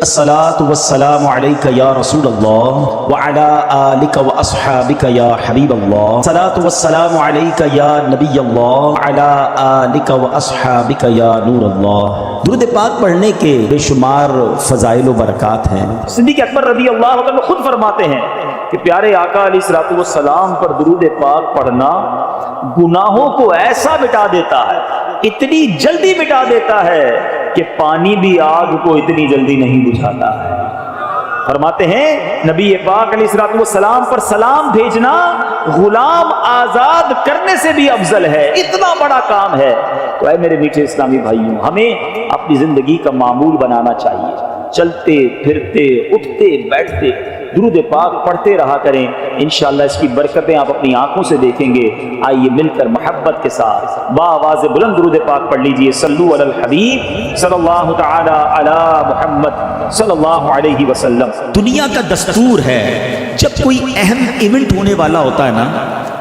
الصلاۃ والسلام علیک یا رسول اللہ وعلی آلک واصحابک یا حبیب اللہ، الصلاۃ والسلام علیک یا نبی اللہ وعلی آلک واصحابک یا نور اللہ۔ درود پاک پڑھنے کے بے شمار فضائل و برکات ہیں۔ صدیق اکبر رضی اللہ عنہ خود فرماتے ہیں کہ پیارے آقا علیہ الصلوۃ والسلام پر درود پاک پڑھنا گناہوں کو ایسا مٹا دیتا ہے، اتنی جلدی مٹا دیتا ہے کہ پانی بھی آگ کو اتنی جلدی نہیں بجھاتا ہے۔ فرماتے ہیں نبی پاک علیہ الصلوۃ والسلام پر سلام بھیجنا غلام آزاد کرنے سے بھی افضل ہے، اتنا بڑا کام ہے۔ تو اے میرے میٹھے اسلامی بھائیوں، ہمیں اپنی زندگی کا معمول بنانا چاہیے، چلتے پھرتے اٹھتے بیٹھتے درود پاک پڑھتے رہا کریں، انشاءاللہ اس کی برکتیں آپ اپنی آنکھوں سے دیکھیں گے۔ آئیے مل کر محبت کے ساتھ بآواز بلند درود پاک پڑھ لیجئے۔ صلو علی الحبیب صلی اللہ تعالی علی محمد صلی اللہ علیہ وسلم۔ دنیا کا دستور ہے جب کوئی اہم ایونٹ ہونے والا ہوتا ہے نا،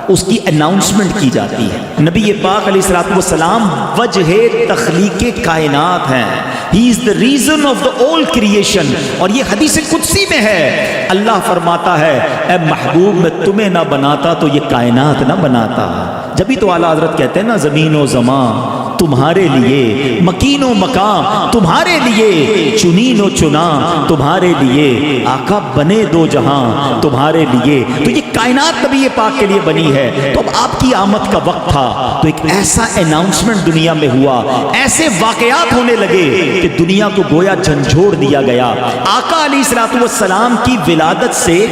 اس کی اناؤنسمنٹ کی جاتی ہے۔ نبی پاک علیہ الصلوۃ والسلام وجہ تخلیق کائنات ہیں، ہی از the reason of the all creation، اور یہ حدیث قدسی میں ہے۔ اللہ فرماتا ہے اے محبوب میں تمہیں نہ بناتا تو یہ کائنات نہ بناتا۔ جبھی تو اعلیٰ حضرت کہتے ہیں نا زمین و زمان تمہارے لیے، مکین و مقام تمہارے لیے، چنین و چنا تمہارے لیے، آقا بنے دو جہاں تمہارے لیے۔ تو یہ کائنات نبی پاک کے لیے بنی ہے۔ تو اب آپ کی آمد کا وقت تھا تو ایک ایسا اناؤنسمنٹ دنیا میں ہوا، ایسے واقعات ہونے لگے کہ دنیا کو گویا جھنجھوڑ دیا گیا۔ آقا علیہ الصلوۃ والسلام کی ولادت سے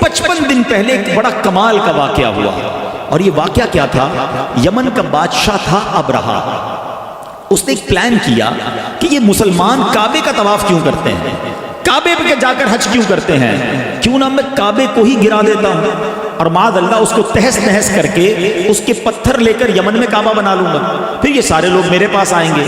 55 دن پہلے ایک بڑا کمال کا واقعہ ہوا، اور یہ واقعہ کیا تھا؟ یمن کا بادشاہ تھا ابرہہ۔ اس نے ایک پلان کیا کہ یہ مسلمان کعبے کا طواف کیوں کرتے ہیں، کعبے پہ جا کر حج کیوں کرتے ہیں، کیوں نہ میں کعبے کو ہی گرا دیتا ہوں اور معاذ اللہ اس کو تہس نہس کر کے اس کے پتھر لے کر یمن میں کعبہ بنا لوں گا، پھر یہ سارے لوگ میرے پاس آئیں گے۔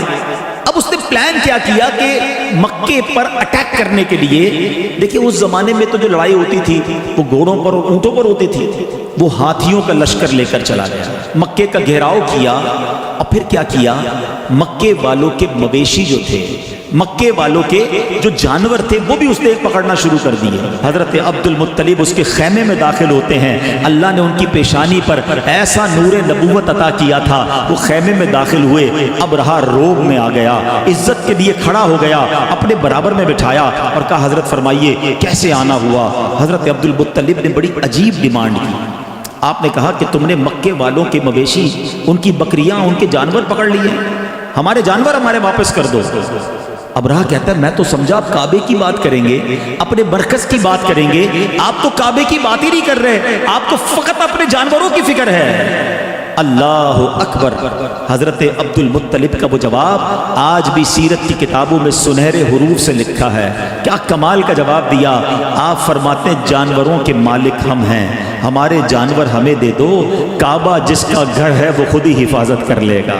اب اس نے پلان کیا کہ مکے پر اٹیک کرنے کے لیے، دیکھیں اس زمانے میں تو جو لڑائی ہوتی تھی وہ گھوڑوں پر اور اونٹوں پر ہوتی تھی، وہ ہاتھیوں کا لشکر لے کر چلا گیا، مکے کا گھیراؤ کیا، اور پھر کیا کیا؟ مکے والوں کے مویشی جو تھے، مکے والوں کے جو جانور تھے وہ بھی اس نے پکڑنا شروع کر دیے۔ حضرت عبد المطلب اس کے خیمے میں داخل ہوتے ہیں، اللہ نے ان کی پیشانی پر ایسا نور نبوت عطا کیا تھا، وہ خیمے میں داخل ہوئے، ابرہہ روب میں آ گیا، عزت کے لیے کھڑا ہو گیا، اپنے برابر میں بٹھایا اور کہا حضرت فرمائیے کیسے آنا ہوا؟ حضرت عبد المطلب نے بڑی عجیب ڈیمانڈ کی۔ آپ نے کہا کہ تم نے مکے والوں کے مویشی، ان کی بکریاں، ان کے جانور پکڑ لیے، ہمارے جانور ہمارے واپس کر دو۔ ابرہہ کہتا ہے میں تو سمجھا آپ کعبے کی بات کریں گے، اپنے مرکز کی بات کریں گے، آپ تو کعبے کی بات ہی نہیں کر رہے، آپ تو فقط اپنے جانوروں کی فکر ہے۔ اللہ اکبر۔ حضرت عبد المطلب کا وہ جواب آج بھی سیرت کی کتابوں میں سنہرے حروف سے لکھا ہے۔ کیا کمال کا جواب دیا۔ آپ فرماتے ہیں جانوروں کے مالک ہم ہیں، ہمارے جانور ہمیں دے دو، کعبہ جس کا گھر ہے وہ خود ہی حفاظت کر لے گا،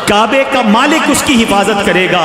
کعبے کا مالک اس کی حفاظت کرے گا۔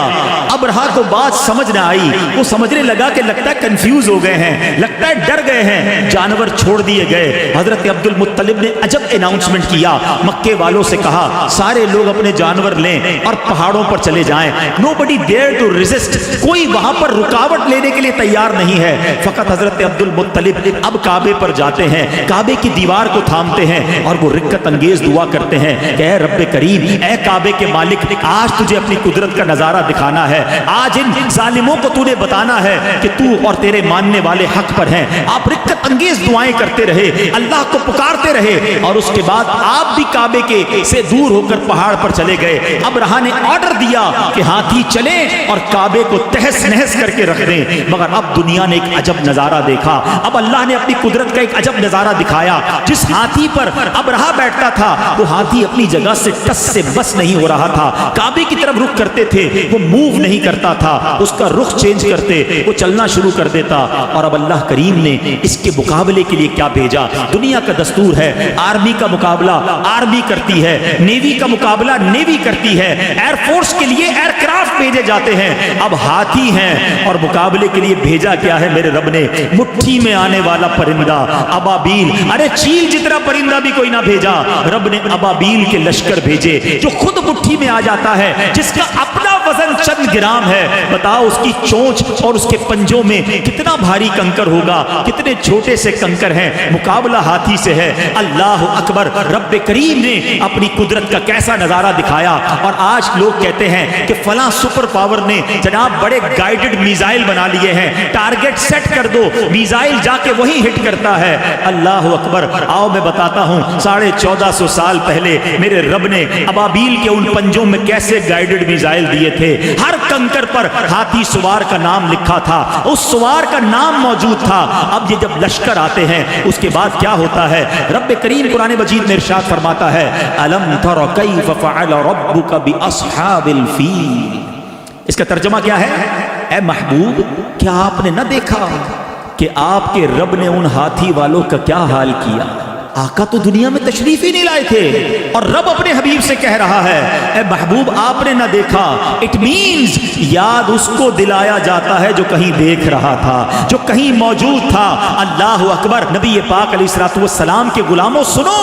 ابرہہ کو بات سمجھ نہ آئی، وہ سمجھنے لگا کہ لگتا ہے کنفیوز ہو گئے ہیں، لگتا ہے ڈر گئے ہیں، جانور چھوڑ دیے گئے۔ حضرت عبد المطلب نے عجب اناؤنسمنٹ کیا، مکے والوں سے کہا سارے لوگ اپنے جانور لیں اور پہاڑوں پر چلے جائیں۔ nobody dare to resist، کوئی وہاں پر رکاوٹ لینے کے لیے تیار نہیں ہے۔ فقط حضرت عبد المطلب اب کعبے پر جاتے ہیں، کعبے کی دیوار کو تھامتے ہیں اور وہ رکت انگیز دعا کرتے ہیں کہ اے رب کریم، اے کعبے کے مالک، آج تجھے اپنی قدرت کا نظارہ دکھانا ہے، آج ان ظالموں کو تو نے بتانا ہے کہ تو اور تیرے ماننے والے حق پر ہیں۔ آپ رکت انگیز دعائیں کرتے رہے، اللہ کو پکارتے رہے، اور اس کے بعد آپ بھی کعبے کے سے دور ہو کر پہاڑ پر چلے گئے۔ ابرہہ نے آرڈر دیا کہ ہاتھی چلیں اور کعبے کو تہس نہس کر کے رکھ دیں، مگر اب دنیا نے ایک عجب نظارہ دیکھا، اب اللہ نے اپنی قدرت کا ایک عجب نظارہ دکھایا۔ جس ہاتھی پر ابرہہ بیٹھتا تھا وہ ہاتھی اپنی جگہ سے ٹس سے بس نہیں ہو رہا تھا، کعبے کی طرف رخ کرتے تھے وہ موو نہیں کرتا تھا، اس کا رخ چینج کرتے وہ چلنا شروع کر دیتا۔ اور اب اللہ کریم نے اس کے مقابلے کے لیے کیا بھیجا؟ دنیا کا دستور ہے آرمی کا مقابلہ آرمی کرتی ہے، نیوی کا مقابلہ نیوی کرتی ہے، ایئر فورس کے لیے ایئر کرافٹ بھیجے جاتے ہیں۔ اب ہاتھی ہیں اور مقابلے کے لیے بھیجا کیا ہے میرے رب نے؟ مٹھی میں آنے والا پرندہ، ابابیل अबाबील, अरे चील जितना परिंदा भी कोई ना भेजा, रब ने अबाबील के लश्कर भेजे जो खुद मुट्ठी में आ जाता है, जिसका अपना वजन चंद ग्राम है। बताओ उसकी चोंच और उसके पंजों में कितना भारी कंकर होगा, कितने छोटे से कंकर हैं, मुकाबला हाथी से है। अल्लाह अकबर, रब करीम ने अपनी कुदरत का कैसा नजारा दिखाया। और आज लोग कहते हैं कि फलां सुपर पावर ने जनाब बड़े गाइडेड मिसाइल बना लिए हैं, टारगेट सेट कर दो, मिसाइल जाके वही हिट करता है। अल्लाह अकबर, आओ मैं बताता हूं 1450 साल पहले मेरे रब ने अबाबील के उन पंजों में कैसे गाइडेड मिसाइल दिए थे। हर कंकर पर हाथी सवार का नाम लिखा था, उस सवार का नाम मौजूद था। अब ये जब लश्कर आते हैं उसके बाद क्या होता है, रब करीम कुरान मजीद में इरशाद फरमाता है, अलम तरा कैफ फअल रब्बुका बिअस्हाबिल फील। इसका तर्जुमा क्या है, ए महबूब क्या आपने न देखा कि आपके रब ने उन हाथी वालों का क्या हाल किया। आका तो दुनिया में तशरीफ ही नहीं लाए थे और रब अपने हबीब से कह रहा है, ए महबूब आपने ना देखा। इट मीन्स याद उसको दिलाया जाता है जो कहीं देख रहा था, जो कहीं मौजूद था। अल्लाह अकबर। नबी पाक अलैहिस्सलातु वस्सलाम के गुलामों सुनो,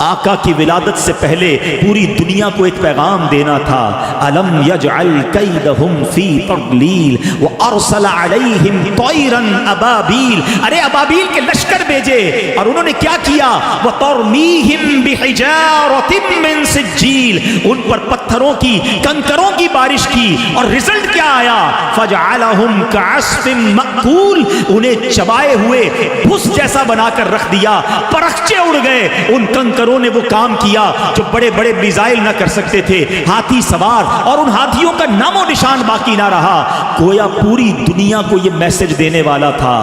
आका की विलादत से पहले पूरी दुनिया को एक पैगाम देना था। अलम यजअल कैदहुम फी तदलील व अरसल अलैहिम तैरन अबाबील। अरे अबाबील के लश्कर भेजे और उन्होंने क्या किया, व तरमीहिम बिहिजारतिम मिन सिज्जील, उन पर पत्थरों की, कंकरों की बारिश की। और रिजल्ट क्या आया, फजअलहुम कअस्फिन मअकूल, उन्हें चबाए हुए भुस जैसा बनाकर रख दिया, परखचे उड़ गए। उन कंकरों ने वो काम किया जो बड़े बड़े मिसाइल ना कर सकते थे, हाथी सवार, और उन हाथियों का नामो निशान बाकी ना रहा। गोया पूरी दुनिया को ये मैसेज देने वाला था,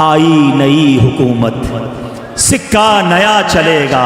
आई नई हुकूमत, सिक्का नया चलेगा।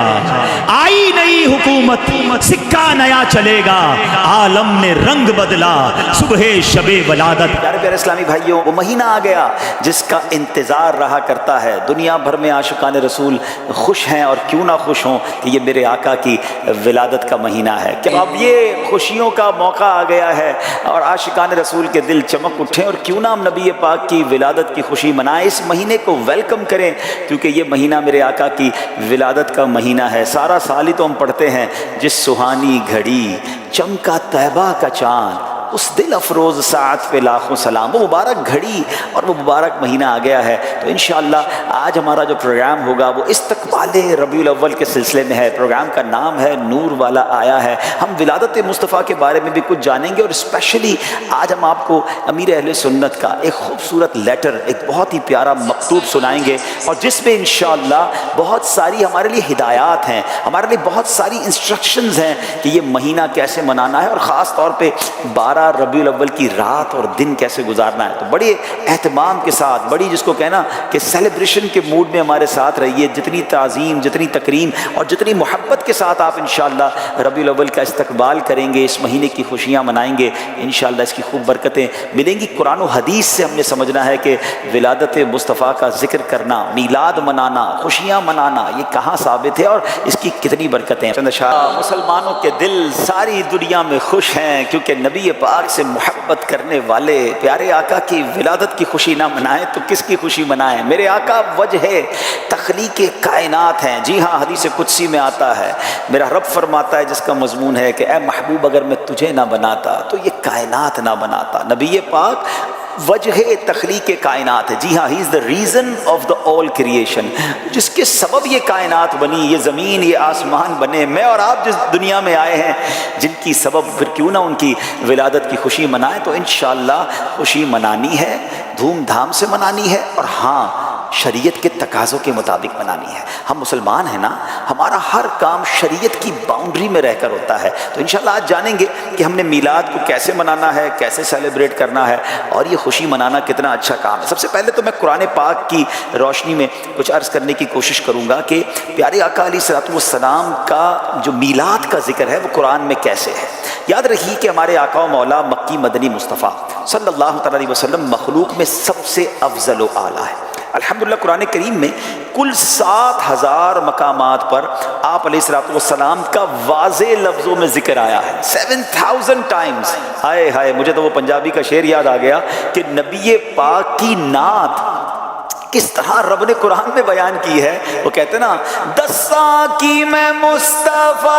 आई नई हुकूमत, सिक्का नया चलेगा। आलम ने रंग बदला, सुबह शबे वलादत। प्यारे प्यारे इस्लामी भाइयों, वो महीना आ गया जिसका इंतजार रहा करता है। दुनिया भर में आशिकान रसूल खुश हैं, और क्यों ना खुश हों कि ये मेरे आका की विलादत का महीना है। कि अब ये खुशियों का मौका आ गया है और आशिकान रसूल के दिल चमक उठें, और क्यों ना हम नबी पाक की विलादत की खुशी मनाएं। इस महीने को वेलकम करें, क्योंकि ये महीना मेरे आका की विलादत का महीना है। सारा साल ही तो हम पढ़ते हैं, जिस सुहानी घड़ी चमका तैबा का चांद, उस दिल अफरोज़ साथ पे लाखों सलाम। वो मुबारक घड़ी और वो मुबारक महीना आ गया है। तो इंशाअल्लाह आज हमारा जो प्रोग्राम होगा वो इस्तक़बाले रबीउल अव्वल के सिलसिले में है। प्रोग्राम का नाम है नूर वाला आया है। हम विलादत मुस्तफ़ा के बारे में भी कुछ जानेंगे, और स्पेशली आज हम आपको अमीर अहले सुन्नत का एक खूबसूरत लेटर, एक बहुत ही प्यारा मकतूब सुनाएंगे, और जिसमें इंशाअल्लाह बहुत सारी हमारे लिए हिदायत हैं, हमारे लिए बहुत सारी इंस्ट्रक्शंस हैं कि ये महीना कैसे मनाना है, और ख़ास तौर पे 12 रबीउल अव्वल की रात और दिन कैसे गुजारना है। तो बड़े एहतमाम के साथ, बड़ी जिसको कहना कि सेलिब्रेशन के मूड में हमारे साथ रहिए। जितनी ताज़ीम, जितनी तकरीम और जितनी मोहब्बत के साथ आप इंशाअल्लाह रबीउल अव्वल का इस्तकबाल करेंगे, इस महीने की खुशियाँ मनाएंगे, इंशाअल्लाह इसकी खूब बरकतें मिलेंगी। कुरान और हदीस से हमने समझना है कि विलादत मुस्तफ़ा का जिक्र करना, मीलाद मनाना, खुशियाँ मनाना, ये कहाँ साबित है और इसकी कितनी बरकतें हैं। मुसलमानों के दिल सारी दुनिया में खुश हैं, क्योंकि नबी पाक से मोहब्बत करने वाले प्यारे आका की विलादत की खुशी ना मनाएं तो किसकी खुशी मनाएं। मेरे आका वजह तख्लीक़ कायनात हैं। जी हाँ, हदीस कुदसी में आता है, मेरा रब फरमाता है जिसका मजमून है कि ए महबूब अगर मैं तुझे ना बनाता तो ये कायनात ना बनाता। नबी पाक वजह तख्लीक़ कायनात है। जी हाँ, he is the reason of the all creation, जिसके सबब ये कायनात बनी, ये ज़मीन, ये आसमान बने, मैं और आप जिस दुनिया में आए हैं, जिनकी सबब, फिर क्यों ना उनकी विलादत की खुशी मनाएं। तो इंशाअल्लाह खुशी मनानी है, धूमधाम से मनानी है, और हाँ शरीयत के तकाज़ों के मुताबिक मनानी है। हम मुसलमान हैं ना, हमारा हर काम शरीयत की बाउंड्री में रहकर होता है। तो इंशाअल्लाह आज जानेंगे कि हमने मीलाद को कैसे मनाना है, कैसे सेलिब्रेट करना है, और ये खुशी मनाना कितना अच्छा काम है। सबसे पहले तो मैं कुरान पाक की रोशनी में कुछ अर्ज़ करने की कोशिश करूँगा कि प्यारे आका अलैहिस्सलातु वस्सलाम का जो मीलाद का जिक्र है वो कुरान में कैसे है। याद रखिए कि हमारे आका व मौला मक्की मदनी मुस्तफ़ा सल्लल्लाहु अलैहि वसल्लम मखलूक में सबसे अफजल व आला है। अल्हम्दुलिल्लाह कुरान करीम में कुल 7000 मकामात पर आप अलैहिस्सलातु वस्सलाम का वाज़े लफ्ज़ों में जिक्र आया है, 7000 टाइम्स। हाय हाय, मुझे तो वो पंजाबी का शेर याद आ गया कि नबी पाक की नात کس طرح رب نے قرآن میں بیان کی ہے. وہ کہتے نا دسا کی میں مصطفیٰ